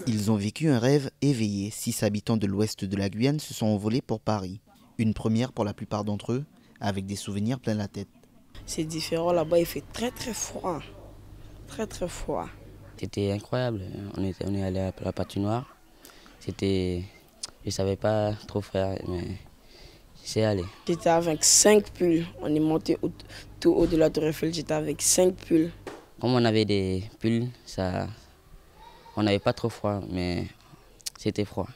Ils ont vécu un rêve éveillé. 6 habitants de l'ouest de la Guyane se sont envolés pour Paris. Une première pour la plupart d'entre eux, avec des souvenirs plein la tête. C'est différent, là-bas il fait très froid. Très froid. C'était incroyable. On est allé à la patinoire. Je ne savais pas trop faire, mais c'est allé. J'étais avec 5 pulls. On est monté tout haut de la Tour Eiffel, j'étais avec 5 pulls. Comme on avait des pulls, on n'avait pas trop froid, mais c'était froid.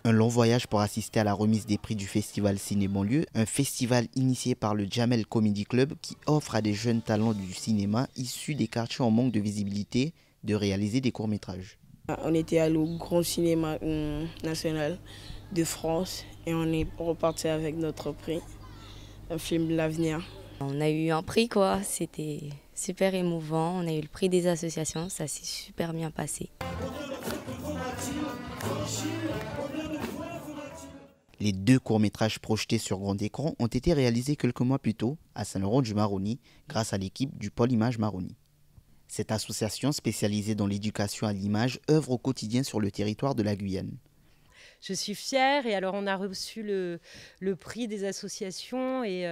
Un long voyage pour assister à la remise des prix du festival Ciné-Banlieue, un festival initié par le Jamel Comedy Club qui offre à des jeunes talents du cinéma issus des quartiers en manque de visibilité de réaliser des courts-métrages. On était allé au Grand Cinéma National de France et on est reparti avec notre prix, un film de l'avenir. On a eu un prix quoi, c'était super émouvant, on a eu le prix des associations, ça s'est super bien passé. Les 2 courts-métrages projetés sur grand écran ont été réalisés quelques mois plus tôt à Saint-Laurent-du-Maroni grâce à l'équipe du Pôle Image Maroni. Cette association spécialisée dans l'éducation à l'image œuvre au quotidien sur le territoire de la Guyane. Je suis fière et alors on a reçu le prix des associations et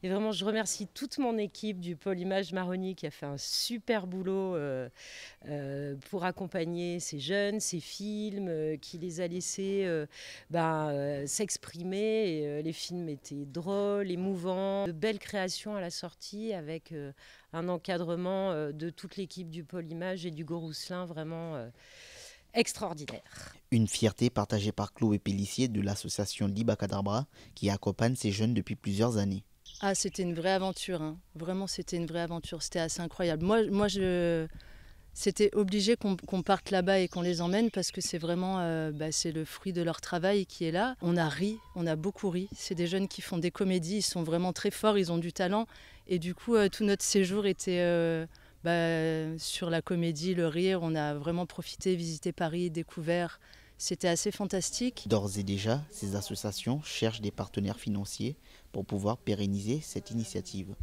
vraiment je remercie toute mon équipe du Pôle Image Maroni qui a fait un super boulot pour accompagner ces jeunes, ces films, qui les a laissés s'exprimer. Et, les films étaient drôles, émouvants, de belles créations à la sortie avec un encadrement de toute l'équipe du Pôle Image et du Gorouselin vraiment extraordinaire. Une fierté partagée par Chloé Pellissier de l'association Liba Kadabra qui accompagne ces jeunes depuis plusieurs années. Ah, c'était une vraie aventure, hein. Vraiment c'était une vraie aventure, c'était assez incroyable. C'était obligé qu'on parte là-bas et qu'on les emmène parce que c'est vraiment c'est le fruit de leur travail qui est là. On a ri, on a beaucoup ri. C'est des jeunes qui font des comédies, ils sont vraiment très forts, ils ont du talent. Et du coup, tout notre séjour était sur la comédie, le rire. On a vraiment profité, visité Paris, découvert. C'était assez fantastique. D'ores et déjà, ces associations cherchent des partenaires financiers pour pouvoir pérenniser cette initiative.